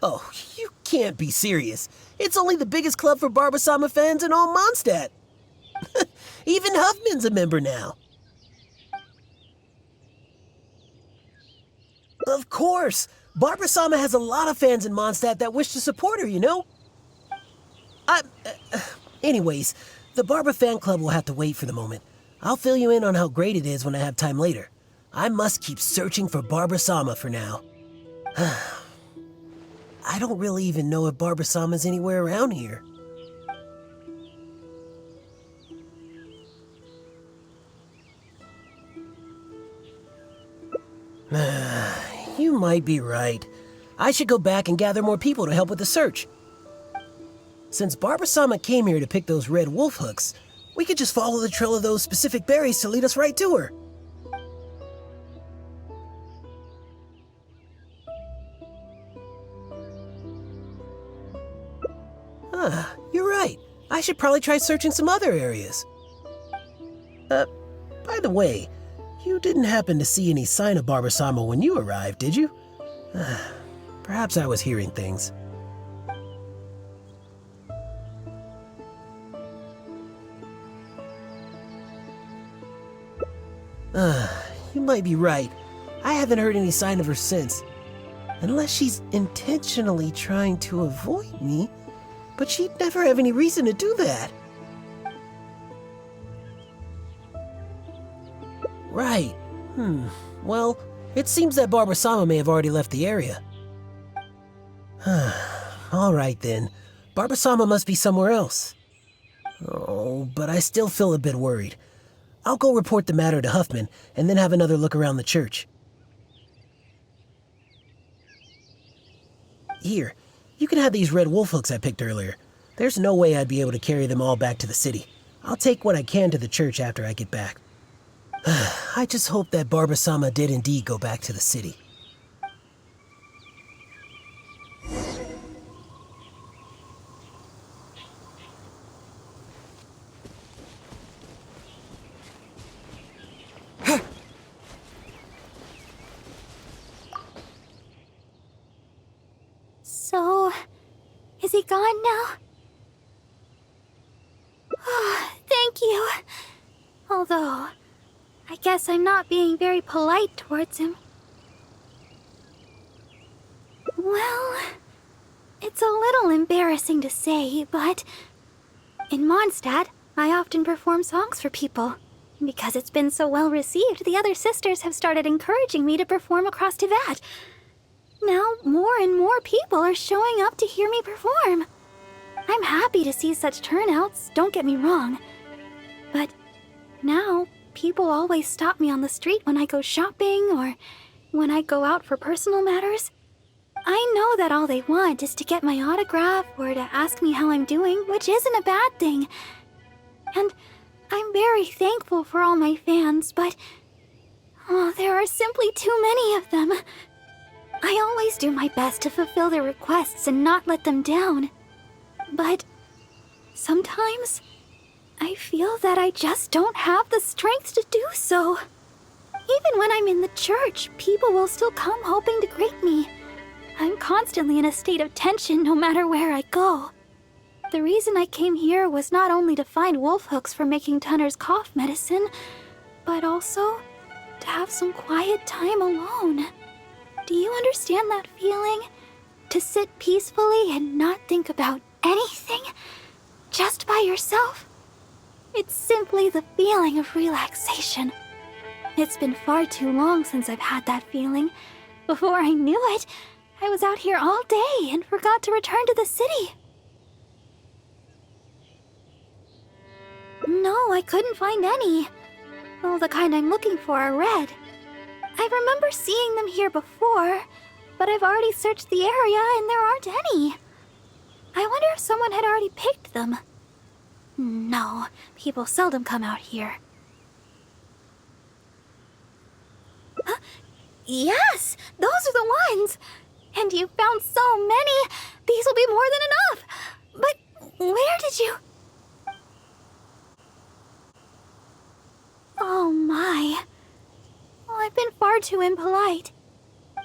Oh, you can't be serious. It's only the biggest club for Barbasama fans in all Mondstadt. Even Huffman's a member now. Of course! Barbasama has a lot of fans in Mondstadt that wish to support her, you know? Anyways, the Barba fan club will have to wait for the moment. I'll fill you in on how great it is when I have time later. I must keep searching for Barbasama for now. I don't really even know if Barbasama's anywhere around here. You might be right. I should go back and gather more people to help with the search. Since Barbasama came here to pick those red wolf hooks, we could just follow the trail of those specific berries to lead us right to her. You're right. I should probably try searching some other areas. By the way, you didn't happen to see any sign of Barbasama when you arrived, did you? Perhaps I was hearing things. You might be right. I haven't heard any sign of her since. Unless she's intentionally trying to avoid me, but she'd never have any reason to do that. Right. Well, it seems that Barbasama may have already left the area. Alright then. Barbasama must be somewhere else. Oh, but I still feel a bit worried. I'll go report the matter to Huffman, and then have another look around the church. Here, you can have these red wolf hooks I picked earlier. There's no way I'd be able to carry them all back to the city. I'll take what I can to the church after I get back. I just hope that Barbasama did indeed go back to the city. So, is he gone now? Oh, thank you. Although, I guess I'm not being very polite towards him. Well, it's a little embarrassing to say, but in Mondstadt, I often perform songs for people. Because it's been so well received, the other sisters have started encouraging me to perform across Tivat. Now, more and more people are showing up to hear me perform. I'm happy to see such turnouts, don't get me wrong. But now, people always stop me on the street when I go shopping or when I go out for personal matters. I know that all they want is to get my autograph or to ask me how I'm doing, which isn't a bad thing. And I'm very thankful for all my fans, but there are simply too many of them. I always do my best to fulfill their requests and not let them down. But sometimes I feel that I just don't have the strength to do so. Even when I'm in the church, people will still come hoping to greet me. I'm constantly in a state of tension no matter where I go. The reason I came here was not only to find wolf hooks for making Tunner's cough medicine, but also to have some quiet time alone. Do you understand that feeling? To sit peacefully and not think about anything? Just by yourself? It's simply the feeling of relaxation. It's been far too long since I've had that feeling. Before I knew it, I was out here all day and forgot to return to the city. No, I couldn't find any. Well, the kind I'm looking for are red. I remember seeing them here before, but I've already searched the area and there aren't any. I wonder if someone had already picked them. No, people seldom come out here. Yes, those are the ones! And you found so many! These will be more than enough! But where did you... Oh my... I've been far too impolite.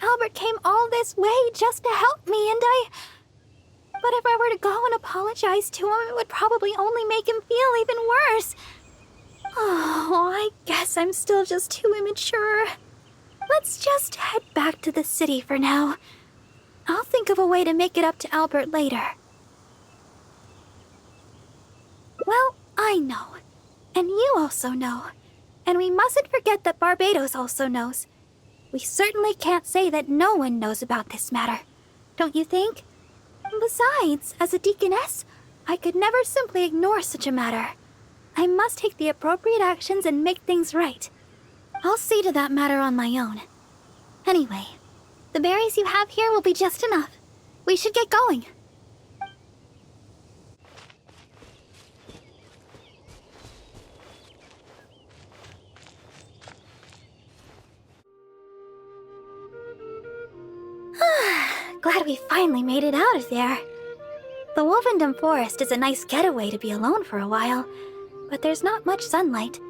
How Albert came all this way just to help me, and But if I were to go and apologize to him, it would probably only make him feel even worse. Oh, I guess I'm still just too immature. Let's just head back to the city for now. I'll think of a way to make it up to Albert later. Well, I know. And you also know. And we mustn't forget that Barbados also knows. We certainly can't say that no one knows about this matter. Don't you think? Besides, as a deaconess, I could never simply ignore such a matter. I must take the appropriate actions and make things right. I'll see to that matter on my own. Anyway, the berries you have here will be just enough. We should get going. Glad we finally made it out of there. The Wolvendom Forest is a nice getaway to be alone for a while, but there's not much sunlight.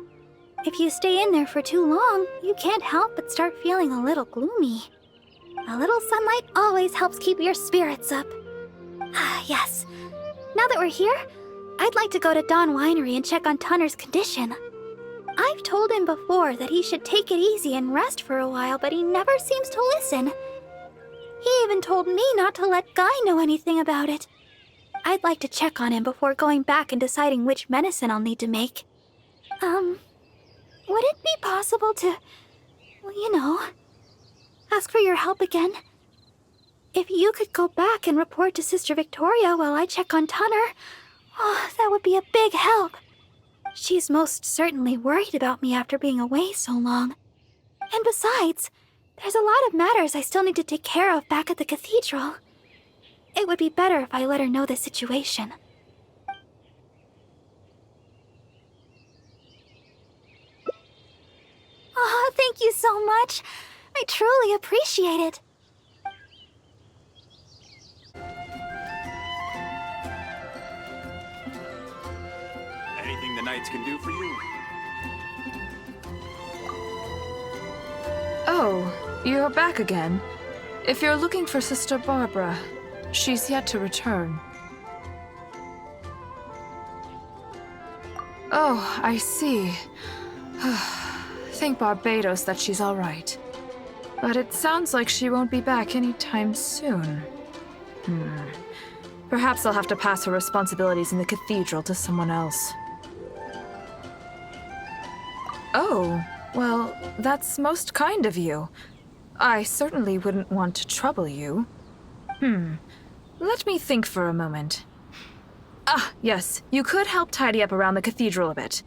If you stay in there for too long, you can't help but start feeling a little gloomy. A little sunlight always helps keep your spirits up. Yes. Now that we're here, I'd like to go to Dawn Winery and check on Tunner's condition. I've told him before that he should take it easy and rest for a while, but he never seems to listen. He even told me not to let Guy know anything about it. I'd like to check on him before going back and deciding which medicine I'll need to make. Would it be possible to, ask for your help again? If you could go back and report to Sister Victoria while I check on Tunner, that would be a big help. She's most certainly worried about me after being away so long. And besides, there's a lot of matters I still need to take care of back at the cathedral. It would be better if I let her know the situation. Oh, thank you so much. I truly appreciate it. Anything the knights can do for you? Oh, you're back again. If you're looking for Sister Barbara, she's yet to return. Oh, I see. Thank Barbados that she's all right. But it sounds like she won't be back anytime soon. Perhaps I'll have to pass her responsibilities in the cathedral to someone else. Oh, well, that's most kind of you. I certainly wouldn't want to trouble you. Let me think for a moment. Ah, yes, you could help tidy up around the cathedral a bit.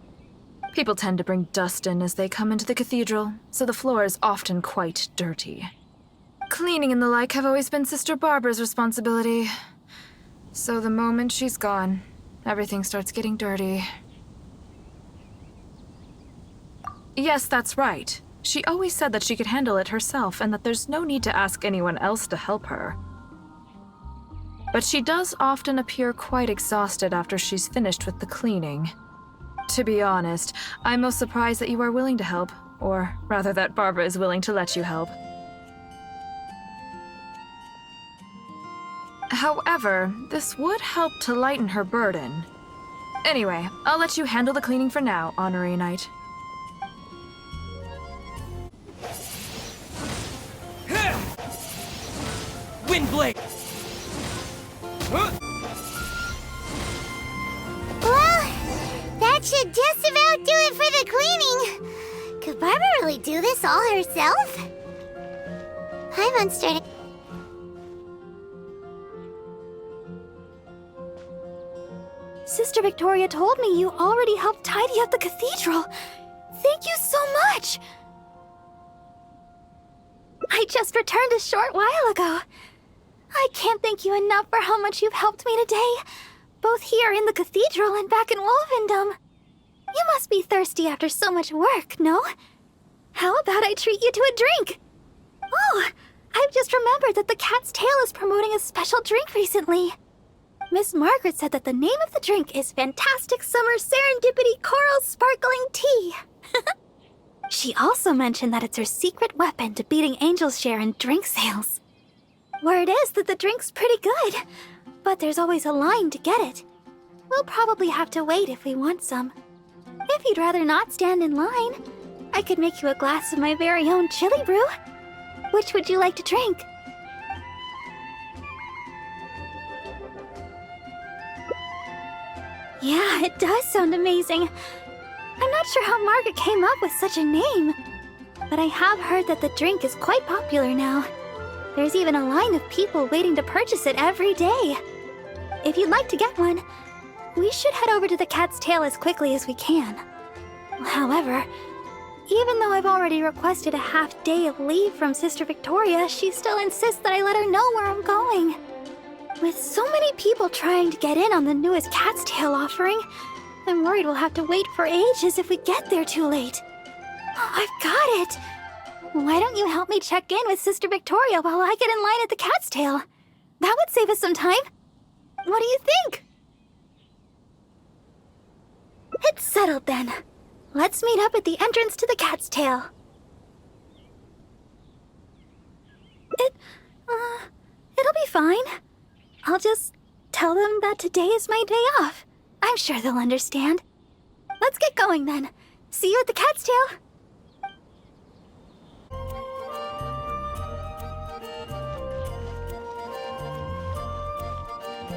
People tend to bring dust in as they come into the cathedral, so the floor is often quite dirty. Cleaning and the like have always been Sister Barbara's responsibility. So the moment she's gone, everything starts getting dirty. Yes, that's right. She always said that she could handle it herself and that there's no need to ask anyone else to help her. But she does often appear quite exhausted after she's finished with the cleaning. To be honest, I'm most surprised that you are willing to help, or rather that Barbara is willing to let you help. However, this would help to lighten her burden. Anyway, I'll let you handle the cleaning for now, Honorary Knight. Windblade! Well, that should just about do it for the cleaning. Could Barbara really do this all herself? Hi, Mondstadt. Sister Victoria told me you already helped tidy up the cathedral. Thank you so much. I just returned a short while ago. I can't thank you enough for how much you've helped me today, both here in the cathedral and back in Wolvendom. You must be thirsty after so much work, no? How about I treat you to a drink? Oh, I've just remembered that the Cat's Tail is promoting a special drink recently. Miss Margaret said that the name of the drink is Fantastic Summer Serendipity Coral Sparkling Tea. She also mentioned that it's her secret weapon to beating Angel's share in drink sales. Word is that the drink's pretty good, but there's always a line to get it. We'll probably have to wait if we want some. If you'd rather not stand in line, I could make you a glass of my very own chili brew. Which would you like to drink? Yeah, it does sound amazing. I'm not sure how Margaret came up with such a name, but I have heard that the drink is quite popular now. There's even a line of people waiting to purchase it every day. If you'd like to get one, we should head over to the Cat's Tail as quickly as we can. However, even though I've already requested a half-day of leave from Sister Victoria, she still insists that I let her know where I'm going. With so many people trying to get in on the newest Cat's Tail offering, I'm worried we'll have to wait for ages if we get there too late. Oh, I've got it! Why don't you help me check in with Sister Victoria while I get in line at the Cat's Tail? That would save us some time. What do you think? It's settled then. Let's meet up at the entrance to the Cat's Tail. It'll be fine. I'll just tell them that today is my day off. I'm sure they'll understand. Let's get going then. See you at the Cat's Tail.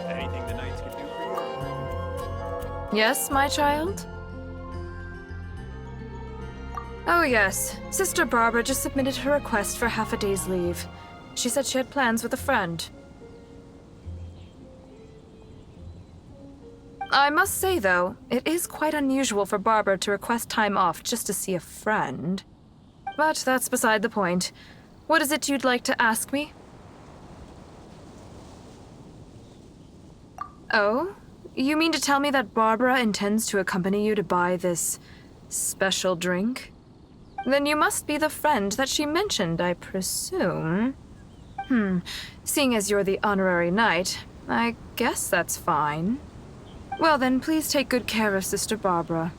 Anything the knights can do for you? Yes, my child? Oh yes, Sister Barbara just submitted her request for half a day's leave. She said she had plans with a friend. I must say, though, it is quite unusual for Barbara to request time off just to see a friend. But that's beside the point. What is it you'd like to ask me? Oh? You mean to tell me that Barbara intends to accompany you to buy this special drink? Then you must be the friend that she mentioned, I presume. Seeing as you're the honorary knight, I guess that's fine. Well then, please take good care of Sister Barbara.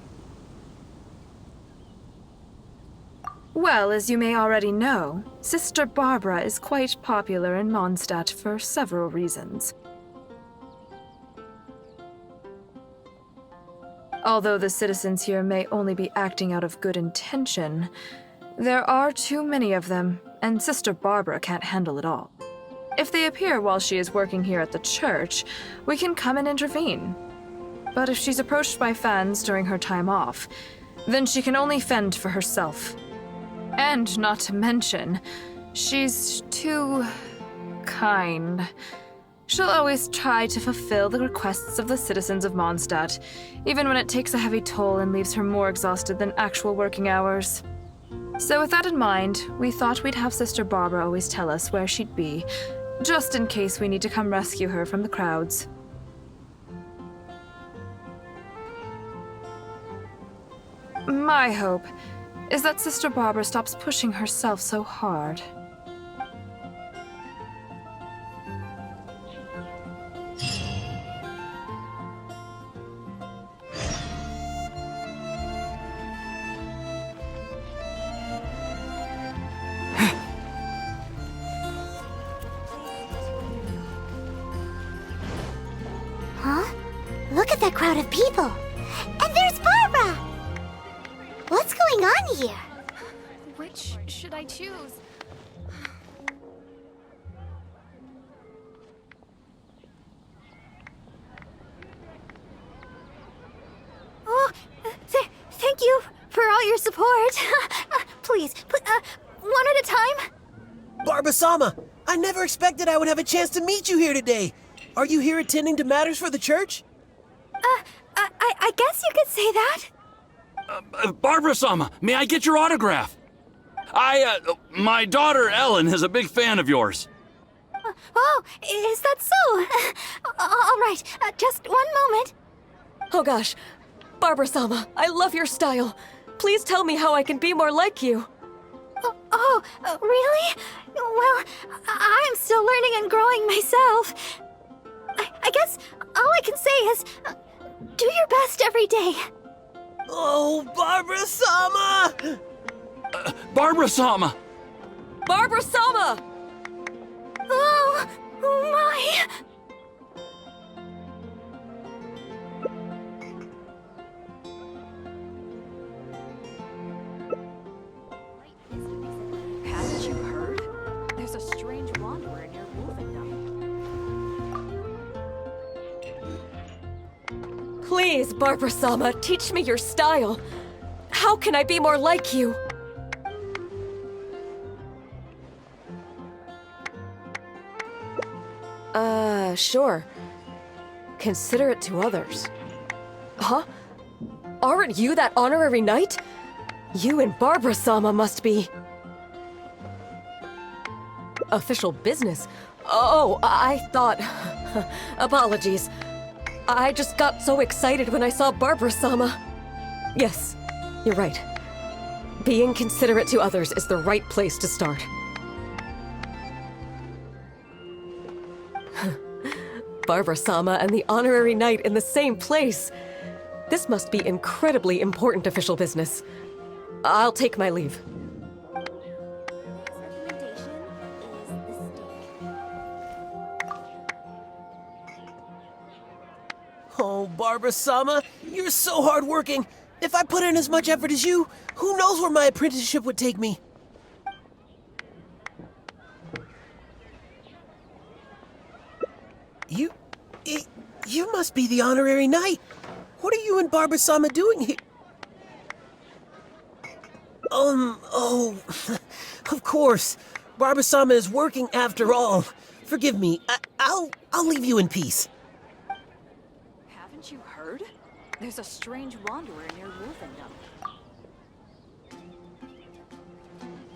Well, as you may already know, Sister Barbara is quite popular in Mondstadt for several reasons. Although the citizens here may only be acting out of good intention, there are too many of them, and Sister Barbara can't handle it all. If they appear while she is working here at the church, we can come and intervene. But if she's approached by fans during her time off, then she can only fend for herself. And not to mention, she's too kind. She'll always try to fulfill the requests of the citizens of Mondstadt, even when it takes a heavy toll and leaves her more exhausted than actual working hours. So with that in mind, we thought we'd have Sister Barbara always tell us where she'd be, just in case we need to come rescue her from the crowds. My hope is that Sister Barbara stops pushing herself so hard. Huh? Look at that crowd of people! And there's Barbara! What's going on here? Which should I choose? Oh, thank you for all your support. Please, one at a time. Barbara-sama, I never expected I would have a chance to meet you here today. Are you here attending to matters for the church? I guess you could say that. Barbara-sama, may I get your autograph? My daughter Ellen is a big fan of yours. Oh, is that so? All right, just one moment. Oh gosh, Barbara-sama, I love your style. Please tell me how I can be more like you. Really? Well, I'm still learning and growing myself. I guess all I can say is, do your best every day. Oh, Barbara-sama! Barbara-sama! Barbara-sama! Oh, my! Haven't you heard? There's a strange wanderer near Wolfendom. Please, Barbara-sama, teach me your style. How can I be more like you? Sure. Considerate to others. Huh? Aren't you that honorary knight? You and Barbara-sama must be... official business. Oh, I thought... Apologies. I just got so excited when I saw Barbara-sama. Yes, you're right. Being considerate to others is the right place to start. Barbara-sama and the honorary knight in the same place. This must be incredibly important official business. I'll take my leave. Oh, Barbara-sama, you're so hardworking. If I put in as much effort as you, who knows where my apprenticeship would take me? You must be the honorary knight. What are you and Barbara-sama doing here? Oh, of course. Barbara-sama is working after all. Forgive me. I'll leave you in peace. Haven't you heard? There's a strange wanderer near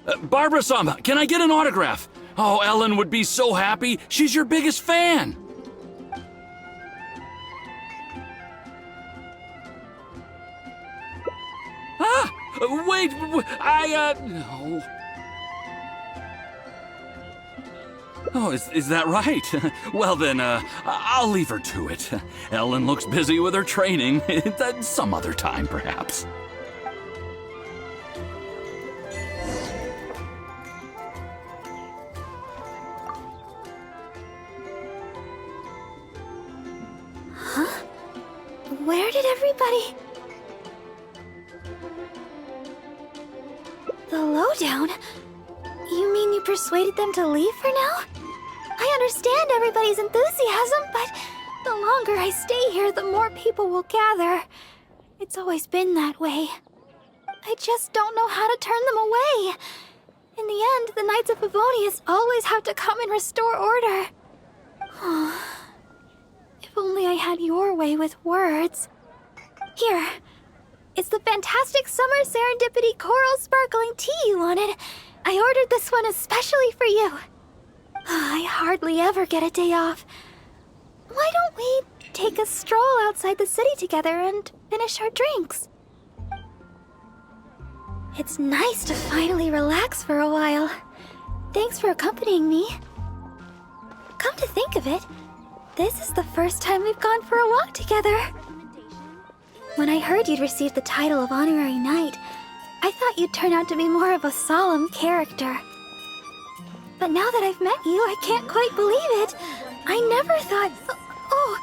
Wolfendom. Barbara-sama, can I get an autograph? Oh, Ellen would be so happy. She's your biggest fan. Ah! Wait, no. Oh, is that right? Well then, I'll leave her to it. Ellen looks busy with her training. Some other time, perhaps. Where did everybody... The lowdown? You mean you persuaded them to leave for now? I understand everybody's enthusiasm, but the longer I stay here, the more people will gather. It's always been that way. I just don't know how to turn them away. In the end, the Knights of Favonius always have to come and restore order. If only I had your way with words. Here. It's the fantastic summer serendipity coral sparkling tea you wanted. I ordered this one especially for you. I hardly ever get a day off. Why don't we take a stroll outside the city together and finish our drinks? It's nice to finally relax for a while. Thanks for accompanying me. Come to think of it, this is the first time we've gone for a walk together. When I heard you'd received the title of Honorary Knight, I thought you'd turn out to be more of a solemn character. But now that I've met you, I can't quite believe it. I never thought... Oh,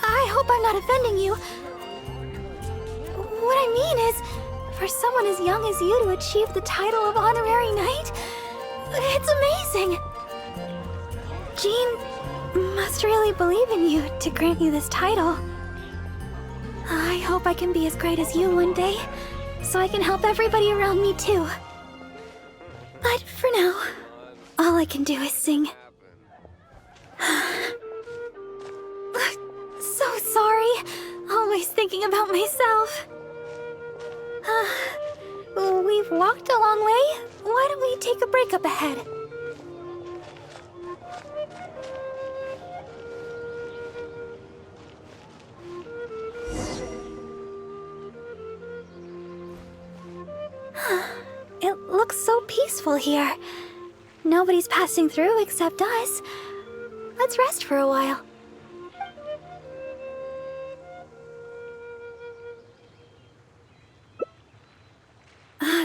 I hope I'm not offending you. What I mean is, for someone as young as you to achieve the title of Honorary Knight, it's amazing. Jean must really believe in you to grant you this title. I hope I can be as great as you one day, so I can help everybody around me too. But for now, all I can do is sing. So sorry, always thinking about myself. We've walked a long way. Why don't we take a break up ahead? It looks so peaceful here. Nobody's passing through except us. Let's rest for a while.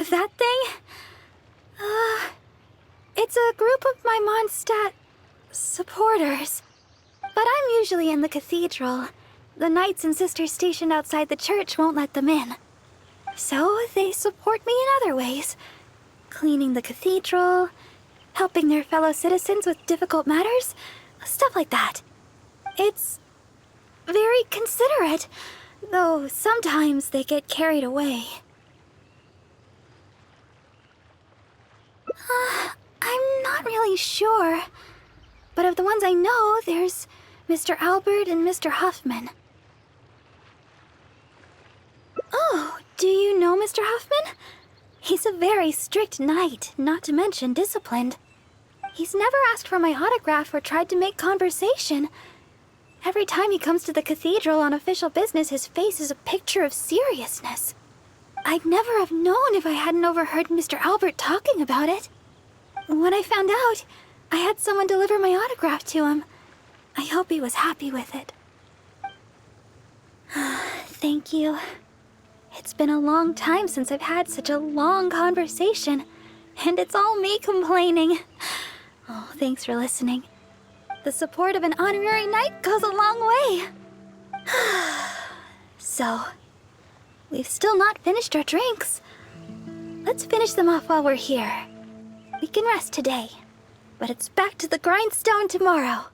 That thing? orders. But I'm usually in the cathedral. The knights and sisters stationed outside the church won't let them in. So they support me in other ways. Cleaning the cathedral, helping their fellow citizens with difficult matters, stuff like that. It's very considerate, though sometimes they get carried away. I'm not really sure. But of the ones I know, there's Mr. Albert and Mr. Huffman. Oh, do you know Mr. Huffman? He's a very strict knight, not to mention disciplined. He's never asked for my autograph or tried to make conversation. Every time he comes to the cathedral on official business, his face is a picture of seriousness. I'd never have known if I hadn't overheard Mr. Albert talking about it. When I found out, I had someone deliver my autograph to him. I hope he was happy with it. Thank you. It's been a long time since I've had such a long conversation, and it's all me complaining. Oh, thanks for listening. The support of an honorary knight goes a long way. So, we've still not finished our drinks. Let's finish them off while we're here. We can rest today, but it's back to the grindstone tomorrow.